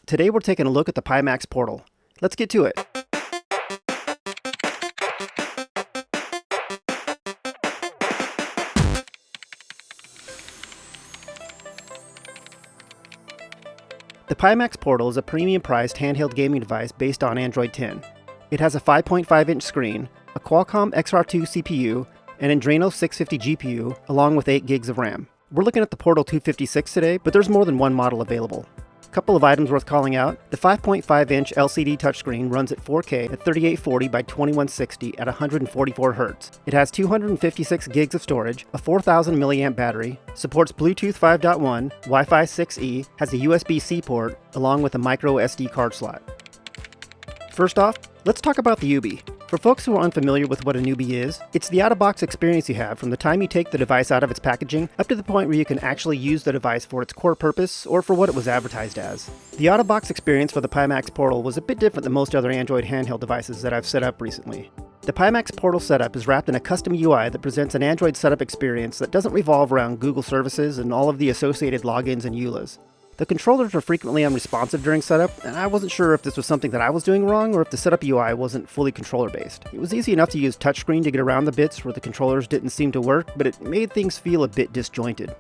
Today we're taking a look at the Pimax Portal. Let's get to it. The Pimax Portal is a premium-priced handheld gaming device based on Android 10. It has a 5.5-inch screen, a Qualcomm XR2 CPU, an Adreno 650 GPU, along with 8 gigs of RAM. We're looking at the Portal 256 today, but there's more than one model available. A couple of items worth calling out. The 5.5-inch LCD touchscreen runs at 4K at 3840 by 2160 at 144 Hz. It has 256 gigs of storage, a 4000 mAh battery, supports Bluetooth 5.1, Wi-Fi 6E, has a USB-C port, along with a micro SD card slot. First off, let's talk about the OOBE. For folks who are unfamiliar with what an OOBE is, it's the out-of-box experience you have from the time you take the device out of its packaging up to the point where you can actually use the device for its core purpose or for what it was advertised as. The out-of-box experience for the Pimax Portal was a bit different than most other Android handheld devices that I've set up recently. The Pimax Portal setup is wrapped in a custom UI that presents an Android setup experience that doesn't revolve around Google services and all of the associated logins and EULAs. The controllers were frequently unresponsive during setup, and I wasn't sure if this was something that I was doing wrong or if the setup UI wasn't fully controller-based. It was easy enough to use touchscreen to get around the bits where the controllers didn't seem to work, but it made things feel a bit disjointed.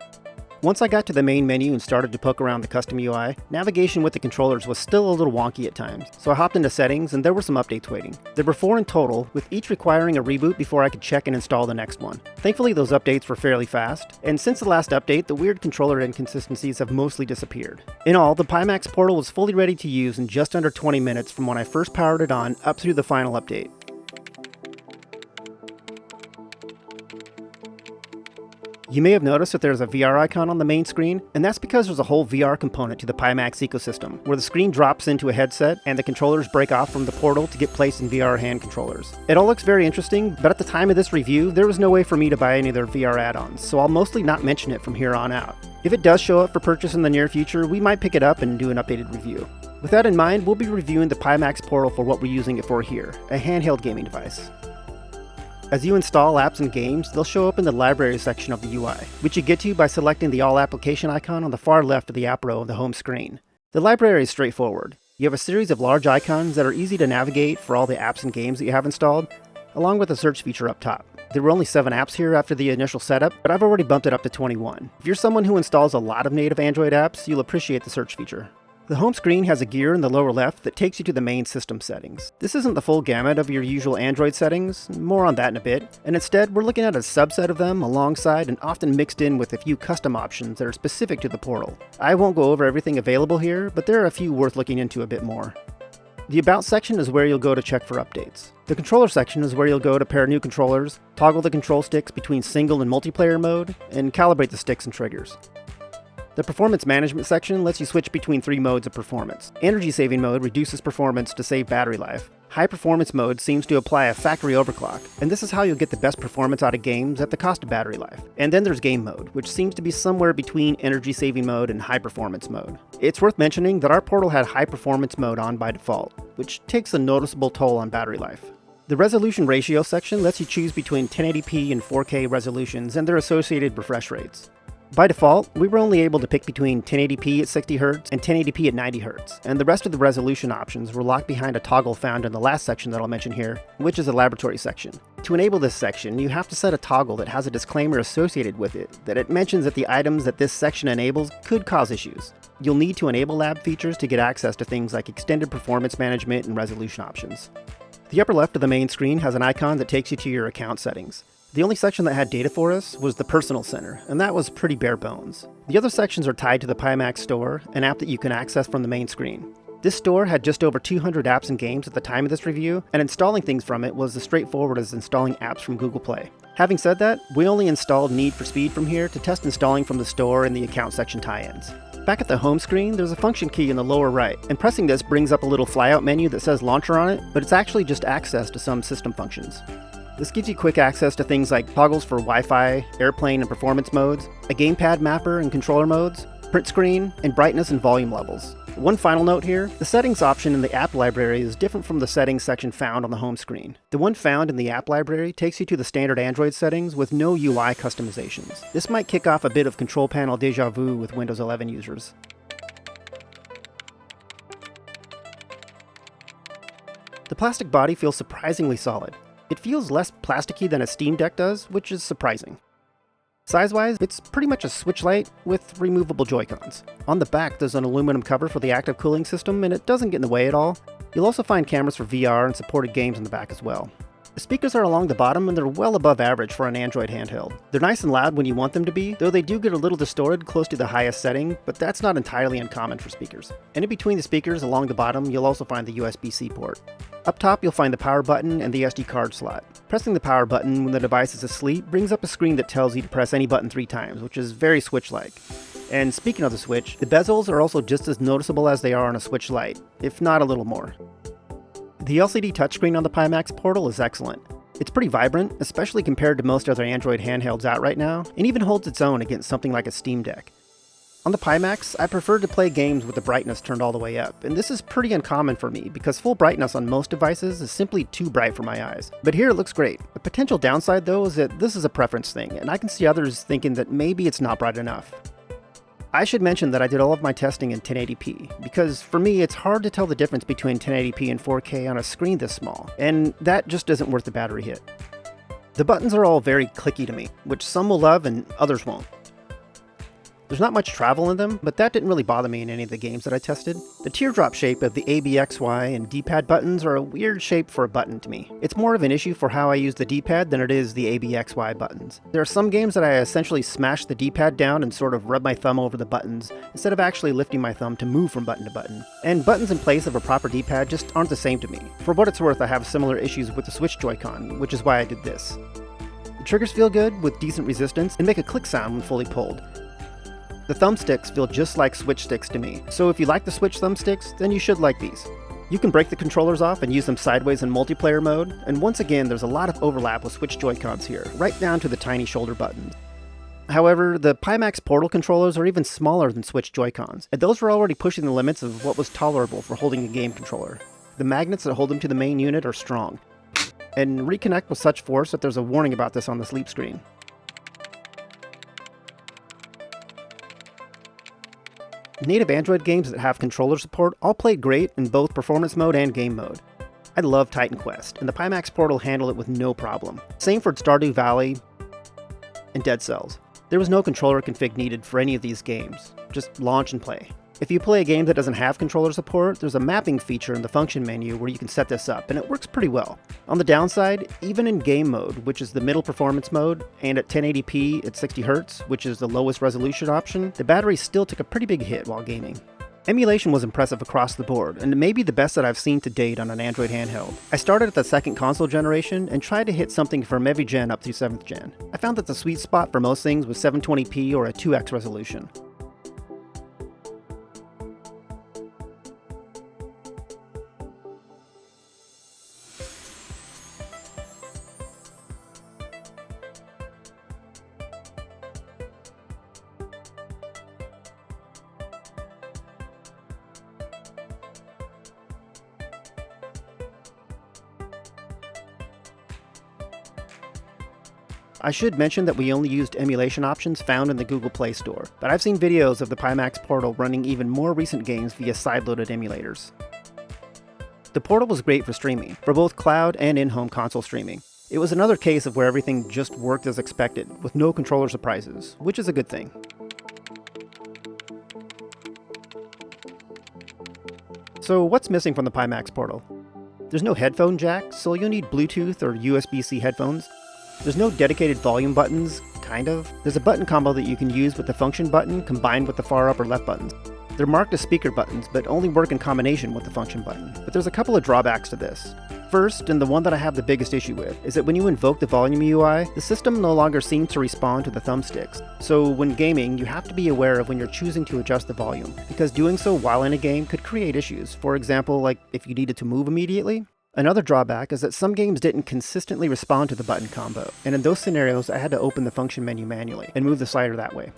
Once I got to the main menu and started to poke around the custom UI, navigation with the controllers was still a little wonky at times, so I hopped into settings and there were some updates waiting. There were 4 in total, with each requiring a reboot before I could check and install the next one. Thankfully those updates were fairly fast, and since the last update, the weird controller inconsistencies have mostly disappeared. In all, the Pimax Portal was fully ready to use in just under 20 minutes from when I first powered it on up through the final update. You may have noticed that there's a VR icon on the main screen, and that's because there's a whole VR component to the Pimax ecosystem, where the screen drops into a headset and the controllers break off from the Portal to get placed in VR hand controllers. It all looks very interesting, but at the time of this review, there was no way for me to buy any of their VR add-ons, so I'll mostly not mention it from here on out. If it does show up for purchase in the near future, we might pick it up and do an updated review. With that in mind, we'll be reviewing the Pimax Portal for what we're using it for here, a handheld gaming device. As you install apps and games, they'll show up in the library section of the UI, which you get to by selecting the All Application icon on the far left of the app row of the home screen. The library is straightforward. You have a series of large icons that are easy to navigate for all the apps and games that you have installed, along with a search feature up top. There were only 7 apps here after the initial setup, but I've already bumped it up to 21. If you're someone who installs a lot of native Android apps, you'll appreciate the search feature. The home screen has a gear in the lower left that takes you to the main system settings. This isn't the full gamut of your usual Android settings, more on that in a bit, and instead we're looking at a subset of them alongside and often mixed in with a few custom options that are specific to the Portal. I won't go over everything available here, but there are a few worth looking into a bit more. The About section is where you'll go to check for updates. The Controller section is where you'll go to pair new controllers, toggle the control sticks between single and multiplayer mode, and calibrate the sticks and triggers. The Performance Management section lets you switch between 3 modes of performance. Energy Saving Mode reduces performance to save battery life. High Performance Mode seems to apply a factory overclock, and this is how you'll get the best performance out of games at the cost of battery life. And then there's Game Mode, which seems to be somewhere between Energy Saving Mode and High Performance Mode. It's worth mentioning that our Portal had High Performance Mode on by default, which takes a noticeable toll on battery life. The Resolution Ratio section lets you choose between 1080p and 4K resolutions and their associated refresh rates. By default, we were only able to pick between 1080p at 60Hz and 1080p at 90Hz, and the rest of the resolution options were locked behind a toggle found in the last section that I'll mention here, which is the Laboratory section. To enable this section, you have to set a toggle that has a disclaimer associated with it, that it mentions that the items that this section enables could cause issues. You'll need to enable lab features to get access to things like extended performance management and resolution options. The upper left of the main screen has an icon that takes you to your account settings. The only section that had data for us was the Personal Center, and that was pretty bare bones. The other sections are tied to the Pimax Store, an app that you can access from the main screen. This store had just over 200 apps and games at the time of this review, and installing things from it was as straightforward as installing apps from Google Play. Having said that, we only installed Need for Speed from here to test installing from the store and the account section tie-ins. Back at the home screen, there's a function key in the lower right, and pressing this brings up a little flyout menu that says Launcher on it, but it's actually just access to some system functions. This gives you quick access to things like toggles for Wi-Fi, airplane and performance modes, a gamepad mapper and controller modes, print screen, and brightness and volume levels. One final note here, the settings option in the app library is different from the settings section found on the home screen. The one found in the app library takes you to the standard Android settings with no UI customizations. This might kick off a bit of control panel deja vu with Windows 11 users. The plastic body feels surprisingly solid. It feels less plasticky than a Steam Deck does, which is surprising. Size-wise, it's pretty much a Switch Lite with removable Joy-Cons. On the back, there's an aluminum cover for the active cooling system, and it doesn't get in the way at all. You'll also find cameras for VR and supported games in the back as well. The speakers are along the bottom, and they're well above average for an Android handheld. They're nice and loud when you want them to be, though they do get a little distorted close to the highest setting, but that's not entirely uncommon for speakers. And in between the speakers along the bottom, you'll also find the USB-C port. Up top, you'll find the power button and the SD card slot. Pressing the power button when the device is asleep brings up a screen that tells you to press any button 3 times, which is very Switch-like. And speaking of the Switch, the bezels are also just as noticeable as they are on a Switch Lite, if not a little more. The LCD touchscreen on the Pimax Portal is excellent. It's pretty vibrant, especially compared to most other Android handhelds out right now, and even holds its own against something like a Steam Deck. On the Pimax, I prefer to play games with the brightness turned all the way up, and this is pretty uncommon for me because full brightness on most devices is simply too bright for my eyes. But here it looks great. A potential downside though is that this is a preference thing, and I can see others thinking that maybe it's not bright enough. I should mention that I did all of my testing in 1080p, because for me it's hard to tell the difference between 1080p and 4K on a screen this small, and that just isn't worth the battery hit. The buttons are all very clicky to me, which some will love and others won't. There's not much travel in them, but that didn't really bother me in any of the games that I tested. The teardrop shape of the A, B, X, Y, and D-pad buttons are a weird shape for a button to me. It's more of an issue for how I use the D-pad than it is the A, B, X, Y buttons. There are some games that I essentially smash the D-pad down and sort of rub my thumb over the buttons, instead of actually lifting my thumb to move from button to button. And buttons in place of a proper D-pad just aren't the same to me. For what it's worth, I have similar issues with the Switch Joy-Con, which is why I did this. The triggers feel good, with decent resistance, and make a click sound when fully pulled. The thumbsticks feel just like Switch sticks to me, so if you like the Switch thumbsticks, then you should like these. You can break the controllers off and use them sideways in multiplayer mode, and once again there's a lot of overlap with Switch Joy-Cons here, right down to the tiny shoulder buttons. However, the Pimax Portal controllers are even smaller than Switch Joy-Cons, and those were already pushing the limits of what was tolerable for holding a game controller. The magnets that hold them to the main unit are strong, and reconnect with such force that there's a warning about this on the sleep screen. Native Android games that have controller support all played great in both performance mode and game mode. I love Titan Quest, and the Pimax Portal handled it with no problem. Same for Stardew Valley and Dead Cells. There was no controller config needed for any of these games, just launch and play. If you play a game that doesn't have controller support, there's a mapping feature in the function menu where you can set this up, and it works pretty well. On the downside, even in game mode, which is the middle performance mode, and at 1080p at 60Hz, which is the lowest resolution option, the battery still took a pretty big hit while gaming. Emulation was impressive across the board, and it may be the best that I've seen to date on an Android handheld. I started at the second console generation and tried to hit something from every gen up through 7th gen. I found that the sweet spot for most things was 720p or a 2x resolution. I should mention that we only used emulation options found in the Google Play Store, but I've seen videos of the Pimax Portal running even more recent games via sideloaded emulators. The Portal was great for streaming, for both cloud and in-home console streaming. It was another case of where everything just worked as expected, with no controller surprises, which is a good thing. So what's missing from the Pimax Portal? There's no headphone jack, so you'll need Bluetooth or USB-C headphones. There's no dedicated volume buttons, kind of. There's a button combo that you can use with the function button combined with the far upper left buttons. They're marked as speaker buttons, but only work in combination with the function button. But there's a couple of drawbacks to this. First, and the one that I have the biggest issue with, is that when you invoke the volume UI, the system no longer seems to respond to the thumbsticks. So when gaming, you have to be aware of when you're choosing to adjust the volume, because doing so while in a game could create issues. For example, like if you needed to move immediately. Another drawback is that some games didn't consistently respond to the button combo, and in those scenarios I had to open the function menu manually and move the slider that way.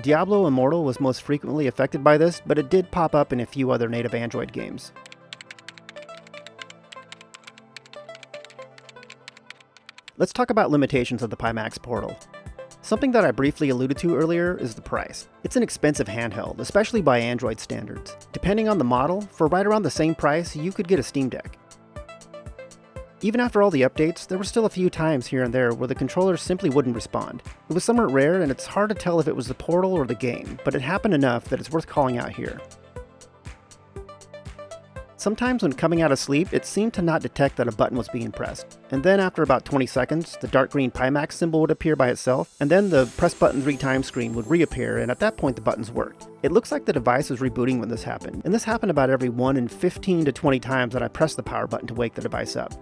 Diablo Immortal was most frequently affected by this, but it did pop up in a few other native Android games. Let's talk about limitations of the Pimax Portal. Something that I briefly alluded to earlier is the price. It's an expensive handheld, especially by Android standards. Depending on the model, for right around the same price, you could get a Steam Deck. Even after all the updates, there were still a few times here and there where the controller simply wouldn't respond. It was somewhat rare, and it's hard to tell if it was the Portal or the game, but it happened enough that it's worth calling out here. Sometimes when coming out of sleep, it seemed to not detect that a button was being pressed. And then after about 20 seconds, the dark green Pimax symbol would appear by itself, and then the press button 3 times screen would reappear, and at that point the buttons worked. It looks like the device was rebooting when this happened, and this happened about every 1 in 15 to 20 times that I pressed the power button to wake the device up.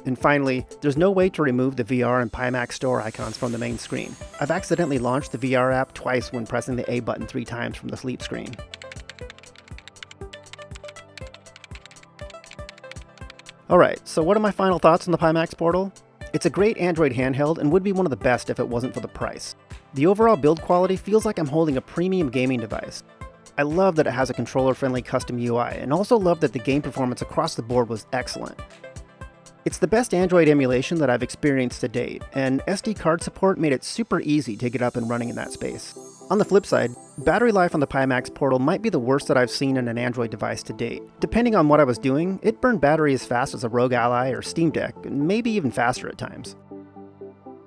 And finally, there's no way to remove the VR and Pimax store icons from the main screen. I've accidentally launched the VR app twice when pressing the A button 3 times from the sleep screen. Alright, so what are my final thoughts on the Pimax Portal? It's a great Android handheld and would be one of the best if it wasn't for the price. The overall build quality feels like I'm holding a premium gaming device. I love that it has a controller-friendly custom UI, and also love that the game performance across the board was excellent. It's the best Android emulation that I've experienced to date, and SD card support made it super easy to get up and running in that space. On the flip side, battery life on the Pimax Portal might be the worst that I've seen in an Android device to date. Depending on what I was doing, it burned battery as fast as a Rogue Ally or Steam Deck, and maybe even faster at times.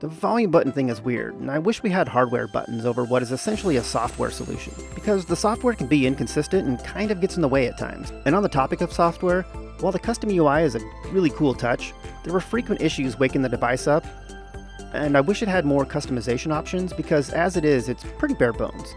The volume button thing is weird, and I wish we had hardware buttons over what is essentially a software solution, because the software can be inconsistent and kind of gets in the way at times. And on the topic of software, while the custom UI is a really cool touch, there were frequent issues waking the device up, and I wish it had more customization options because as it is, it's pretty bare bones.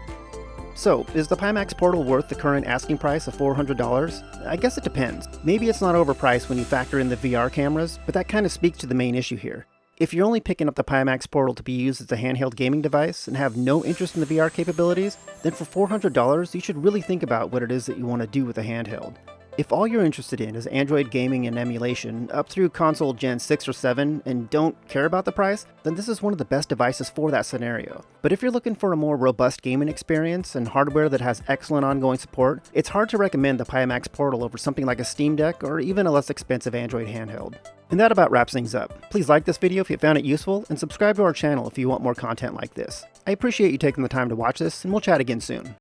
So, is the Pimax Portal worth the current asking price of $400? I guess it depends. Maybe it's not overpriced when you factor in the VR cameras, but that kind of speaks to the main issue here. If you're only picking up the Pimax Portal to be used as a handheld gaming device and have no interest in the VR capabilities, then for $400 you should really think about what it is that you want to do with a handheld. If all you're interested in is Android gaming and emulation up through console Gen 6 or 7 and don't care about the price, then this is one of the best devices for that scenario. But if you're looking for a more robust gaming experience and hardware that has excellent ongoing support, it's hard to recommend the Pimax Portal over something like a Steam Deck or even a less expensive Android handheld. And that about wraps things up. Please like this video if you found it useful, and subscribe to our channel if you want more content like this. I appreciate you taking the time to watch this, and we'll chat again soon.